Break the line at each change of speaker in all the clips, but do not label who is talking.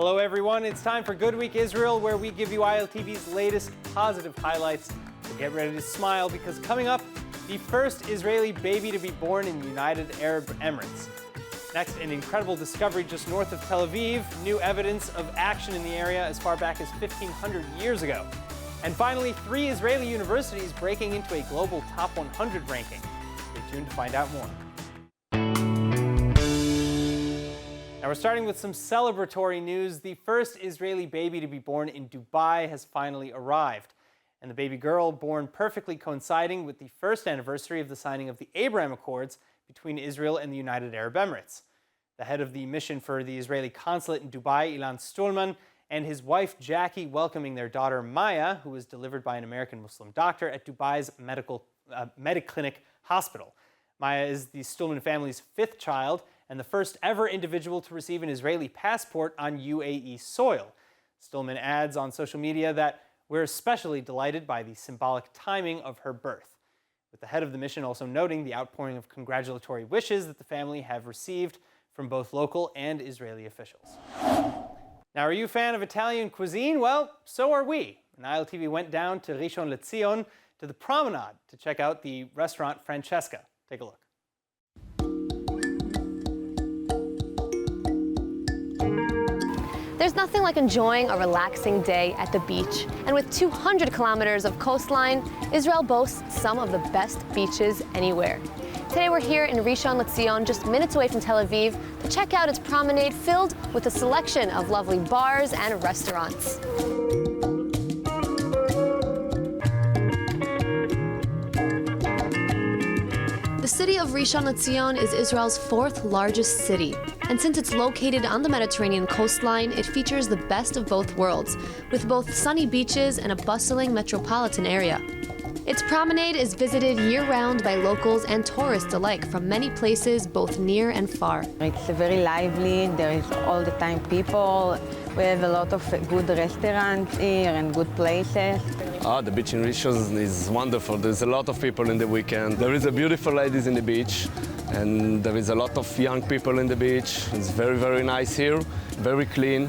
Hello everyone, it's time for Good Week Israel, where we give you ILTV's latest positive highlights. So get ready to smile, because coming up, the first Israeli baby to be born in the United Arab Emirates. Next, an incredible discovery just north of Tel Aviv, new evidence of action in the area as far back as 1,500 years ago. And finally, 3 Israeli universities breaking into a global top 100 ranking. Stay tuned to find out more. Now we're starting with some celebratory news. The first Israeli baby to be born in Dubai has finally arrived. And the baby girl born perfectly coinciding with the first anniversary of the signing of the Abraham Accords between Israel and the United Arab Emirates. The head of the mission for the Israeli consulate in Dubai, Ilan Stulman, and his wife Jackie welcoming their daughter Maya, who was delivered by an American Muslim doctor at Dubai's Mediclinic hospital. Maya is the Stulman family's 5th child and the first ever individual to receive an Israeli passport on UAE soil. Stulman adds on social media that we're especially delighted by the symbolic timing of her birth, with the head of the mission also noting the outpouring of congratulatory wishes that the family have received from both local and Israeli officials. Now, are you a fan of Italian cuisine? Well, so are we. And ILTV went down to Rishon LeZion to the promenade to check out the restaurant Francesca. Take a look.
There's nothing like enjoying a relaxing day at the beach. And with 200 kilometers of coastline, Israel boasts some of the best beaches anywhere. Today we're here in Rishon LeZion, just minutes away from Tel Aviv, to check out its promenade filled with a selection of lovely bars and restaurants. The city of Rishon LeZion is Israel's 4th largest city. And since it's located on the Mediterranean coastline, it features the best of both worlds, with both sunny beaches and a bustling metropolitan area. Its promenade is visited year-round by locals and tourists alike from many places, both near and far.
It's very lively, there is all the time people. We have a lot of good restaurants here and good places.
The beach in Rishon is wonderful. There's a lot of people in the weekend. There is a beautiful ladies in the beach, and there is a lot of young people in the beach. It's very, very nice here, very clean.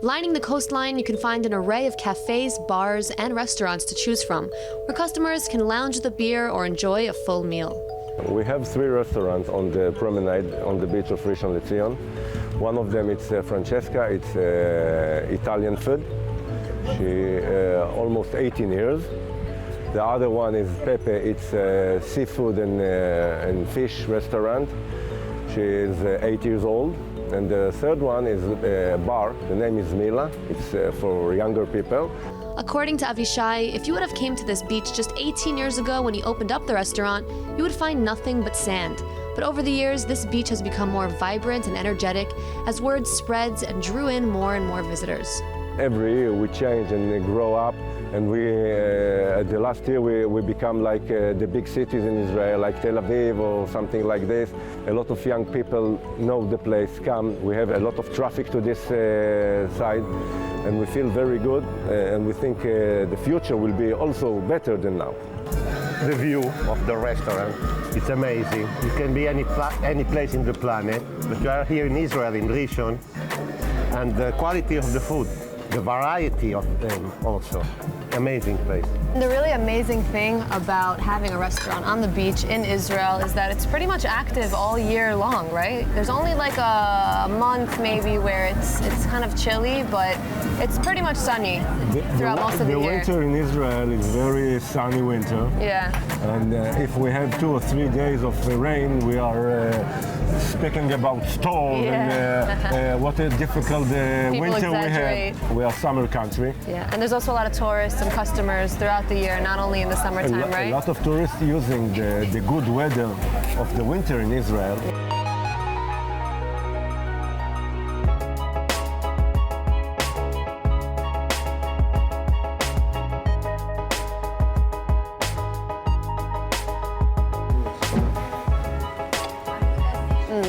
Lining the coastline, you can find an array of cafes, bars, and restaurants to choose from, where customers can lounge with a beer or enjoy a full meal.
We have 3 restaurants on the promenade on the beach of Rishon LeZion. One of them is Francesca. It's Italian food. She almost 18 years. The other one is Pepe. It's a seafood and fish restaurant. She is 8 years old. And the third one is a bar. The name is Mila. It's for younger people.
According to Avishai, if you would have came to this beach just 18 years ago when he opened up the restaurant, you would find nothing but sand. But over the years, this beach has become more vibrant and energetic as word spreads and drew in more and more visitors.
Every year we change and grow up, and the last year we become like the big cities in Israel, like Tel Aviv or something like this. A lot of young people know the place, come. We have a lot of traffic to this side, and we feel very good, and we think the future will be also better than now.
The view of the restaurant, it's amazing. You can be any place in the planet, but you are here in Israel, in Rishon, and the quality of the food, the variety of them also. Amazing place.
The really amazing thing about having a restaurant on the beach in Israel is that it's pretty much active all year long, right? There's only like a month maybe where it's kind of chilly, but it's pretty much sunny throughout most of the year.
The winter in Israel is very sunny winter.
Yeah.
And if we have 2 or 3 days of rain, we are speaking about storm and what a difficult winter we have. We are summer country.
Yeah, and there's also a lot of tourists and customers throughout the year, not only in the summertime, right?
A lot of tourists using the good weather of the winter in Israel.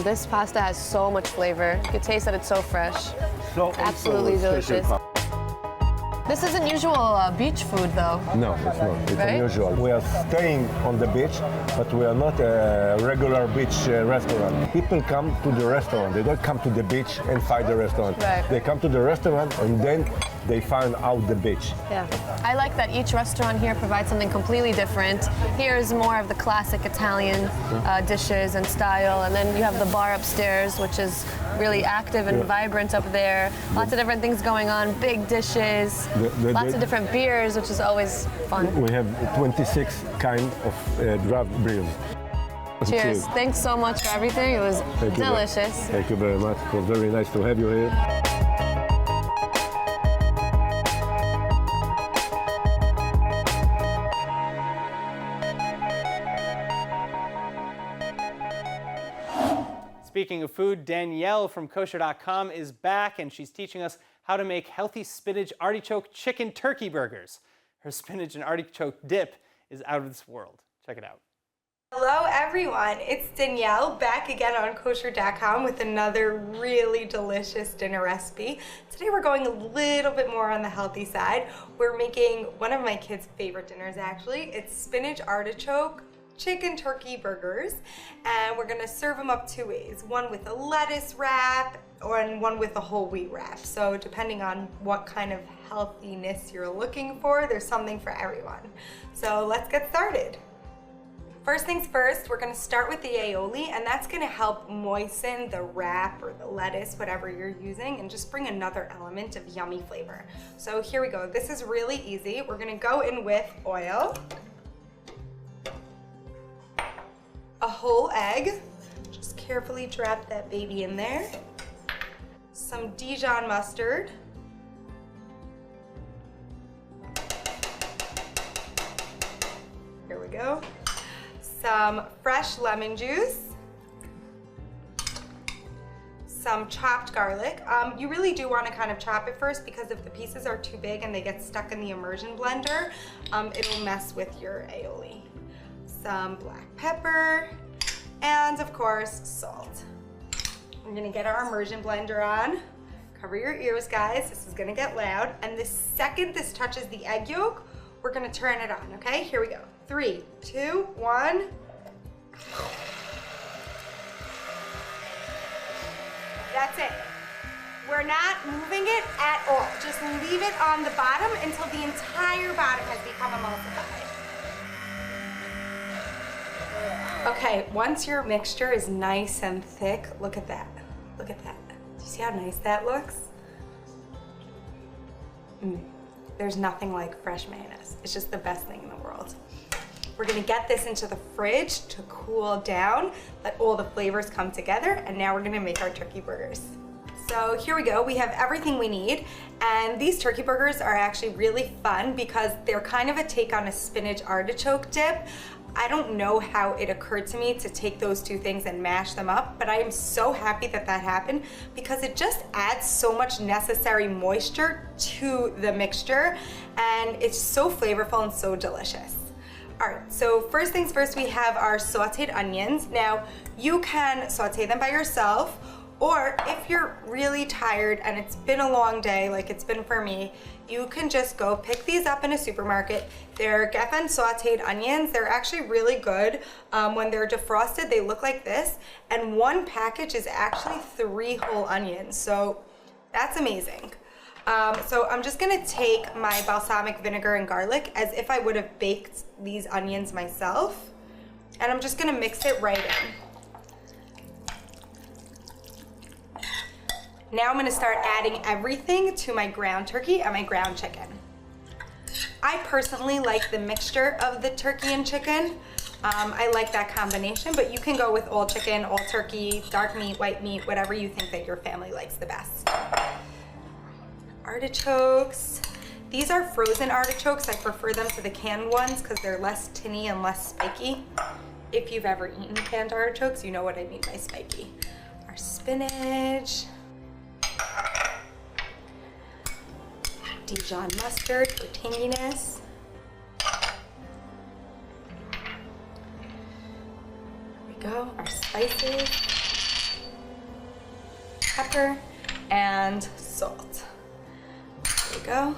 This pasta has so much flavor. You can taste that it's so fresh.
So
absolutely delicious. This isn't usual beach food, though.
No, it's not. It's
Right?
unusual. We are staying on the beach, but we are not a regular beach restaurant. People come to the restaurant. They don't come to the beach and find the restaurant.
Right.
They come to the restaurant and then they find out the beach.
Yeah. I like that each restaurant here provides something completely different. Here's more of the classic Italian dishes and style, and then you have the bar upstairs, which is really active and vibrant up there. Lots of different things going on, big dishes, lots of different beers, which is always fun.
We have 26 kind of draft beers.
Cheers. Thanks so much for everything. It was
Thank you.
delicious.
Thank you very much. It was very nice to have you here.
Speaking of food, Danielle from kosher.com is back, and she's teaching us how to make healthy spinach artichoke chicken turkey burgers. Her spinach and artichoke dip is out of this world. Check it out.
Hello everyone, it's Danielle back again on kosher.com with another really delicious dinner recipe. Today we're going a little bit more on the healthy side. We're making one of my kids' favorite dinners actually. It's spinach artichoke chicken turkey burgers, and we're gonna serve them up two ways. One with a lettuce wrap and one with a whole wheat wrap. So depending on what kind of healthiness you're looking for, there's something for everyone. So let's get started. First things first, we're gonna start with the aioli, and that's gonna help moisten the wrap or the lettuce, whatever you're using, and just bring another element of yummy flavor. So here we go. This is really easy. We're gonna go in with oil, a whole egg, just carefully drop that baby in there, some Dijon mustard, here we go, some fresh lemon juice, some chopped garlic. You really do want to kind of chop it first, because if the pieces are too big and they get stuck in the immersion blender, it'll mess with your aioli. Some black pepper, and of course, salt. We're gonna get our immersion blender on. Cover your ears, guys. This is gonna get loud. And the second this touches the egg yolk, we're gonna turn it on, okay? Here we go. 3, 2, 1. That's it. We're not moving it at all. Just leave it on the bottom until the entire bottom has become emulsified. Okay, once your mixture is nice and thick, look at that. Look at that. Do you see how nice that looks? There's nothing like fresh mayonnaise. It's just the best thing in the world. We're gonna get this into the fridge to cool down, let all the flavors come together, and now we're gonna make our turkey burgers. So here we go, we have everything we need, and these turkey burgers are actually really fun because they're kind of a take on a spinach artichoke dip. I don't know how it occurred to me to take those two things and mash them up, but I am so happy that that happened because it just adds so much necessary moisture to the mixture, and it's so flavorful and so delicious. All right, so first things first, we have our sauteed onions. Now, you can saute them by yourself, or if you're really tired and it's been a long day, like it's been for me, you can just go pick these up in a supermarket. They're geffen sauteed onions. They're actually really good. When they're defrosted, they look like this. And one package is actually 3 whole onions. So that's amazing. So I'm just gonna take my balsamic vinegar and garlic as if I would have baked these onions myself. And I'm just gonna mix it right in. Now I'm gonna start adding everything to my ground turkey and my ground chicken. I personally like the mixture of the turkey and chicken. I like that combination, but you can go with all chicken, all turkey, dark meat, white meat, whatever you think that your family likes the best. Artichokes. These are frozen artichokes. I prefer them to the canned ones because they're less tinny and less spiky. If you've ever eaten canned artichokes, you know what I mean by spiky. Our spinach. Dijon mustard for tanginess. There we go, our spices, pepper, and salt. There we go.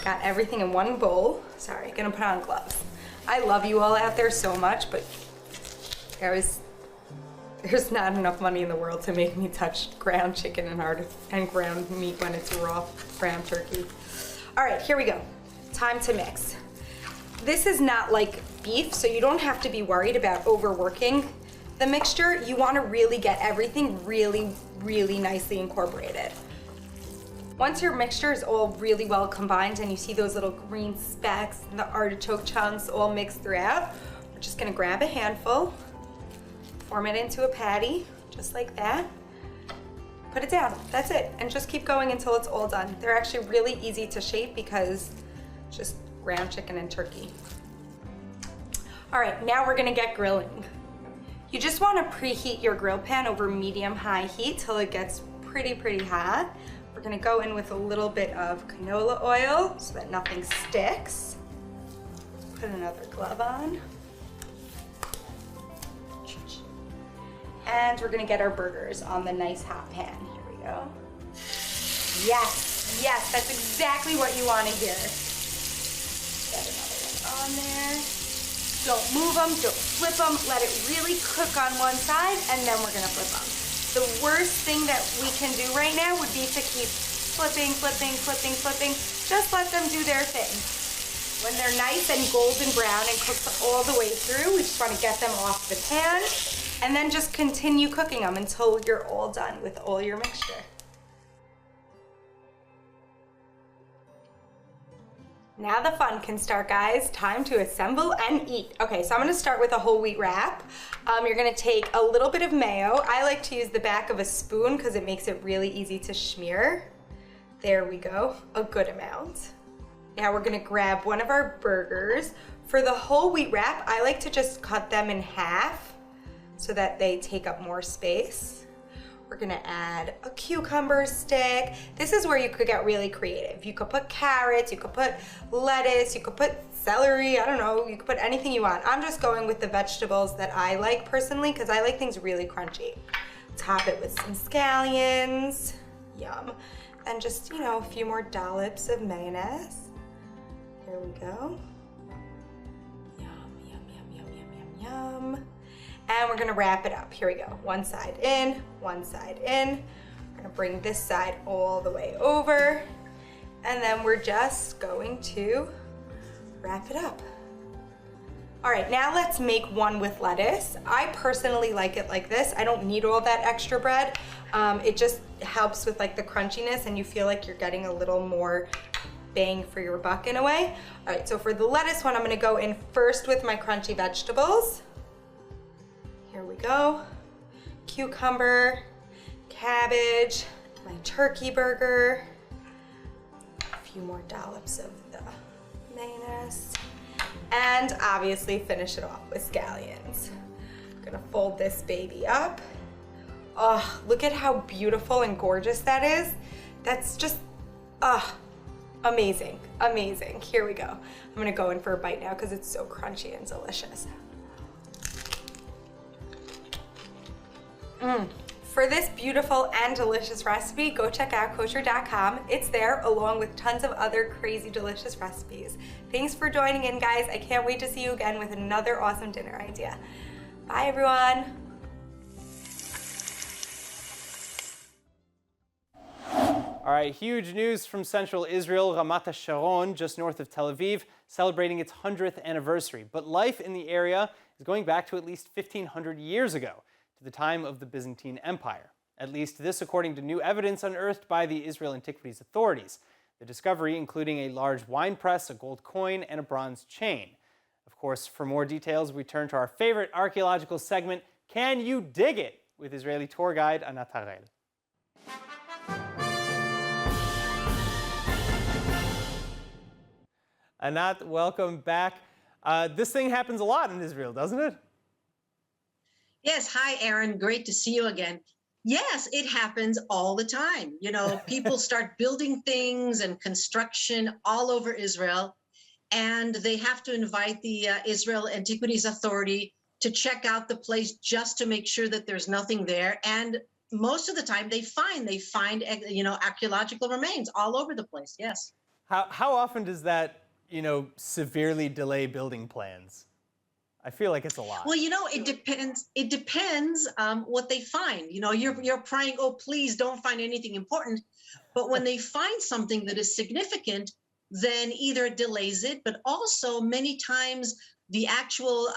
Got everything in one bowl. Sorry, gonna put on gloves. I love you all out there so much, but there's not enough money in the world to make me touch ground chicken and ground meat when it's raw ground turkey. All right, here we go. Time to mix. This is not like beef, so you don't have to be worried about overworking the mixture. You want to really get everything really, really nicely incorporated. Once your mixture is all really well combined and you see those little green specks and the artichoke chunks all mixed throughout, we're just gonna grab a handful, form it into a patty, just like that. Put it down, that's it. And just keep going until it's all done. They're actually really easy to shape because it's just ground chicken and turkey. All right, now we're gonna get grilling. You just wanna preheat your grill pan over medium-high heat till it gets pretty hot. We're gonna go in with a little bit of canola oil so that nothing sticks. Put another glove on. And we're gonna get our burgers on the nice hot pan. Here we go. Yes, that's exactly what you wanna hear. Get another one on there. Don't move them, don't flip them. Let it really cook on one side and then we're gonna flip them. The worst thing that we can do right now would be to keep flipping. Just let them do their thing. When they're nice and golden brown and cooked all the way through, we just want to get them off the pan and then just continue cooking them until you're all done with all your mixture. Now the fun can start, guys. Time to assemble and eat. Okay, so I'm gonna start with a whole wheat wrap. You're gonna take a little bit of mayo. I like to use the back of a spoon because it makes it really easy to smear. There we go, a good amount. Now we're gonna grab one of our burgers. For the whole wheat wrap, I like to just cut them in half so that they take up more space. We're gonna add a cucumber stick. This is where you could get really creative. You could put carrots, you could put lettuce, you could put celery, I don't know, you could put anything you want. I'm just going with the vegetables that I like personally because I like things really crunchy. Top it with some scallions, yum. And just, a few more dollops of mayonnaise. Here we go. Yum. And we're gonna wrap it up. Here we go. One side in, one side in. We're gonna bring this side all the way over. And then we're just going to wrap it up. All right, now let's make one with lettuce. I personally like it like this. I don't need all that extra bread. It just helps with like the crunchiness and you feel like you're getting a little more bang for your buck in a way. All right, so for the lettuce one, I'm gonna go in first with my crunchy vegetables. Here we go. Cucumber, cabbage, my turkey burger, a few more dollops of the mayonnaise, and obviously finish it off with scallions. I'm gonna fold this baby up. Oh, look at how beautiful and gorgeous that is. That's just, amazing. Here we go. I'm gonna go in for a bite now because it's so crunchy and delicious. For this beautiful and delicious recipe, go check out kosher.com. It's there along with tons of other crazy delicious recipes. Thanks for joining in, guys. I can't wait to see you again with another awesome dinner idea. Bye, everyone.
All right, huge news from central Israel. Ramat HaSharon, just north of Tel Aviv, celebrating its 100th anniversary. But life in the area is going back to at least 1,500 years ago, to the time of the Byzantine Empire. At least this according to new evidence unearthed by the Israel Antiquities Authorities. The discovery including a large wine press, a gold coin, and a bronze chain. Of course, for more details, we turn to our favorite archaeological segment, Can You Dig It?, with Israeli tour guide Anat Harel. Anat, welcome back. This thing happens a lot in Israel, doesn't it?
Yes. Hi, Aaron. Great to see you again. Yes, it happens all the time. People start building things and construction all over Israel, and they have to invite the Israel Antiquities Authority to check out the place just to make sure that there's nothing there. And most of the time they find archaeological remains all over the place. Yes.
How often does that, severely delay building plans? I feel like it's a lot.
Well, it depends. It depends what they find. You're praying, oh, please don't find anything important. But when they find something that is significant, then either it delays it, but also many times the actual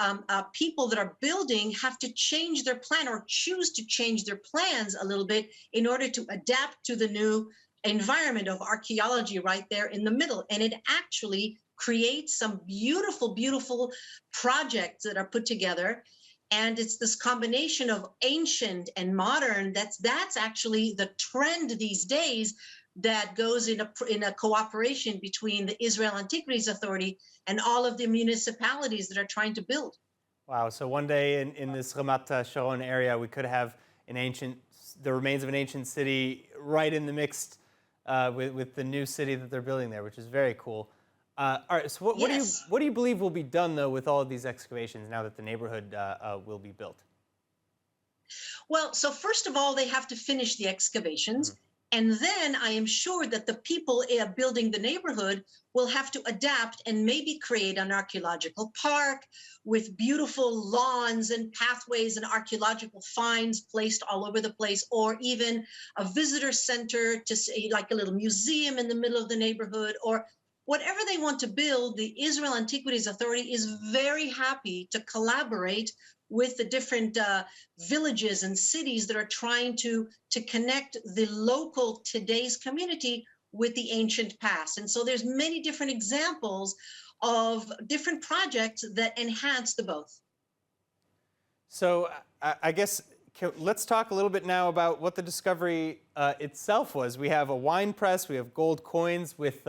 people that are building have to change their plan or choose to change their plans a little bit in order to adapt to the new environment of archaeology right there in the middle. And it actually creates some beautiful, beautiful projects that are put together. And it's this combination of ancient and modern that's actually the trend these days that goes in a cooperation between the Israel Antiquities Authority and all of the municipalities that are trying to build.
Wow, so one day in this Ramat Sharon area, we could have the remains of an ancient city right in the mix with the new city that they're building there, which is very cool. All right, so what do you believe will be done, though, with all of these excavations now that the neighborhood will be built?
Well, so first of all, they have to finish the excavations. And then I am sure that the people building the neighborhood will have to adapt and maybe create an archaeological park with beautiful lawns and pathways and archaeological finds placed all over the place, or even a visitor center to say, like a little museum in the middle of the neighborhood, or whatever they want to build. The Israel Antiquities Authority is very happy to collaborate with the different villages and cities that are trying to connect the local today's community with the ancient past. And so there's many different examples of different projects that enhance the both.
So I guess let's talk a little bit now about what the discovery itself was. We have a wine press, we have gold coins with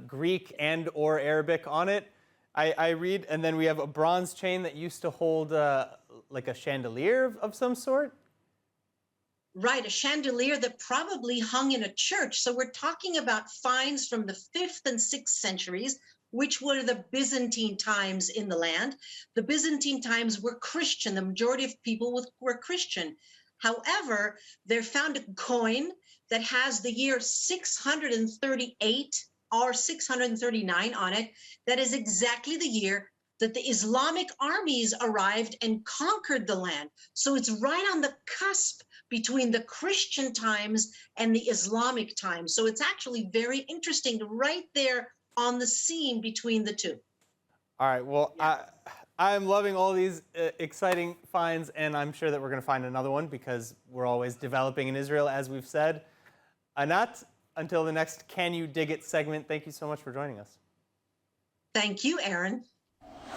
Greek and or Arabic on it. I read, and then we have a bronze chain that used to hold like a chandelier of some sort.
Right, a chandelier that probably hung in a church. So we're talking about finds from the 5th and 6th centuries, which were the Byzantine times in the land. The Byzantine times were Christian. The majority of people were Christian. However, they found a coin that has the year 638 or 639 on it. That is exactly the year that the Islamic armies arrived and conquered the land. So it's right on the cusp between the Christian times and the Islamic times. So it's actually very interesting, right there on the seam between the two.
All right, well, yeah. I'm loving all these exciting finds, and I'm sure that we're going to find another one because we're always developing in Israel, as we've said. Anat, until the next Can You Dig It segment, thank you so much for joining us.
Thank you, Aaron.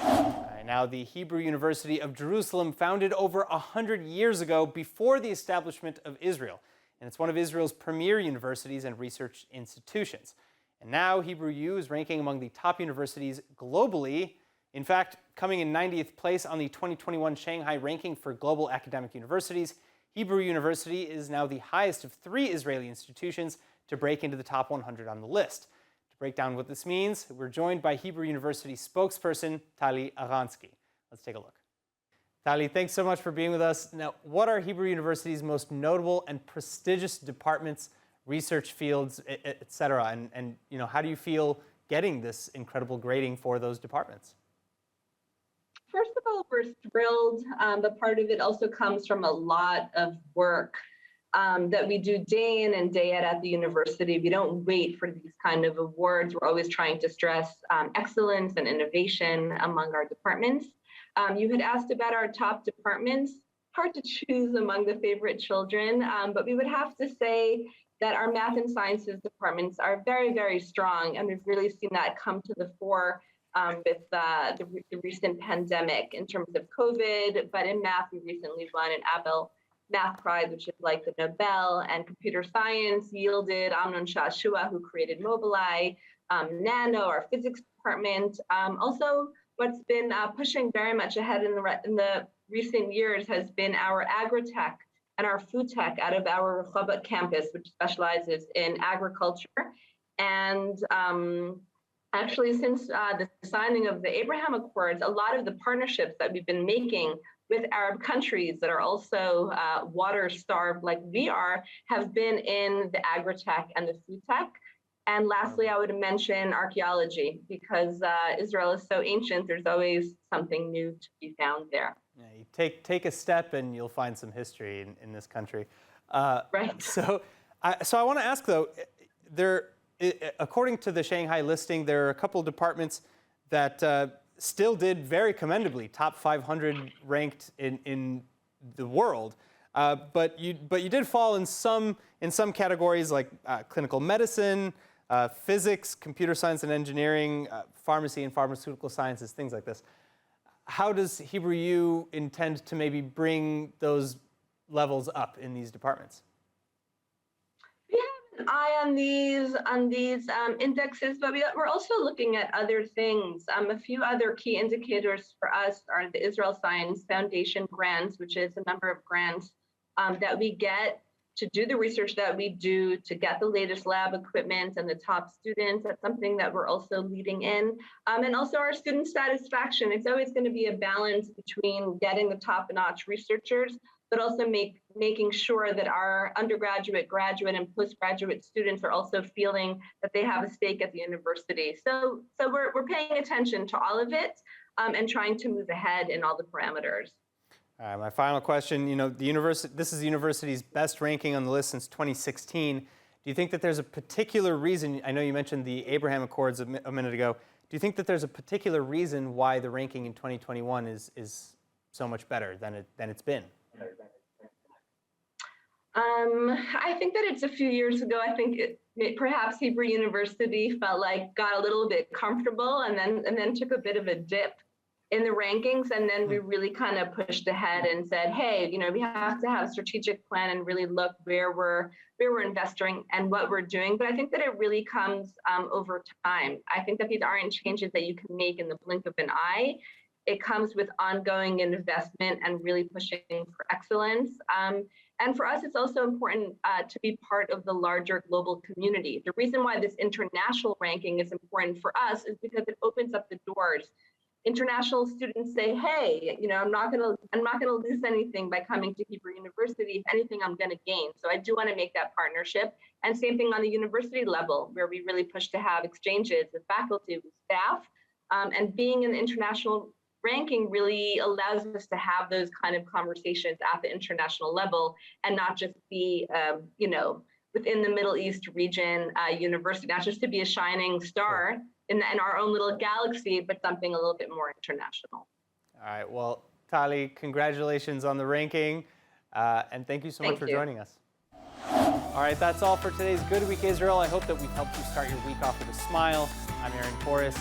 All right, now, the Hebrew University of Jerusalem, founded over 100 years ago before the establishment of Israel. And it's one of Israel's premier universities and research institutions. And now Hebrew U is ranking among the top universities globally. In fact, coming in 90th place on the 2021 Shanghai ranking for global academic universities, Hebrew University is now the highest of 3 Israeli institutions to break into the top 100 on the list. To break down what this means, we're joined by Hebrew University spokesperson Tali Aransky. Let's take a look. Tali, thanks so much for being with us. Now, what are Hebrew University's most notable and prestigious departments, research fields, et cetera? And how do you feel getting this incredible grading for those departments?
First of all, we're thrilled, but part of it also comes from a lot of work that we do day in and day out at the university. We don't wait for these kind of awards. We're always trying to stress excellence and innovation among our departments. You had asked about our top departments. Hard to choose among the favorite children, but we would have to say that our math and sciences departments are very, very strong, and we've really seen that come to the fore with the recent pandemic in terms of COVID. But in math, we recently won an Abel Math Prize, which is like the Nobel, and computer science yielded Amnon Shashua, who created Mobileye, Nano, our physics department. Also, what's been pushing very much ahead in the recent years has been our agri-tech and our food tech out of our Rehovot campus, which specializes in agriculture. And actually, since the signing of the Abraham Accords, a lot of the partnerships that we've been making with Arab countries that are also water-starved like we are have been in the agri-tech and the food tech. And lastly, I would mention archaeology, because Israel is so ancient, there's always something new to be found there.
Yeah, you take a step and you'll find some history in this country.
Right.
So I want to ask, though, according to the Shanghai listing, there are a couple of departments that still did very commendably, top 500 ranked in the world. But you did fall in some categories like clinical medicine, physics, computer science and engineering, pharmacy and pharmaceutical sciences, things like this. How does Hebrew U intend to maybe bring those levels up in these departments?
We have an eye on these indexes, but we're also looking at other things. A few other key indicators for us are the Israel Science Foundation grants, which is a number of grants that we get to do the research that we do, to get the latest lab equipment and the top students. That's something that we're also leading in. And also our student satisfaction. It's always going to be a balance between getting the top-notch researchers, but also making sure that our undergraduate, graduate, and postgraduate students are also feeling that they have a stake at the university. So we're paying attention to all of it and trying to move ahead in all the parameters.
All right, my final question, this is the university's best ranking on the list since 2016. Do you think that there's a particular reason, I know you mentioned the Abraham Accords a minute ago, do you think that there's a particular reason why the ranking in 2021 is so much better than it's been?
I think that it's a few years ago. I think perhaps Hebrew University got a little bit comfortable and then took a bit of a dip in the rankings, and then we really kind of pushed ahead and said, hey, we have to have a strategic plan and really look where we're investing and what we're doing. But I think that it really comes over time. I think that these aren't changes that you can make in the blink of an eye. It comes with ongoing investment and really pushing for excellence. And for us, it's also important to be part of the larger global community. The reason why this international ranking is important for us is because it opens up the doors. International students say, hey, I'm not gonna lose anything by coming to Hebrew University. If anything, I'm gonna gain. So I do want to make that partnership. And same thing on the university level, where we really push to have exchanges with faculty, with staff, and being in the international ranking really allows us to have those kind of conversations at the international level and not just be, within the Middle East region university, not just to be a shining star in our own little galaxy, but something a little bit more international.
All right, well, Tali, congratulations on the ranking, and thank you so much for joining us. All right, that's all for today's Good Week Israel. I hope that we've helped you start your week off with a smile. I'm Aaron Forrest.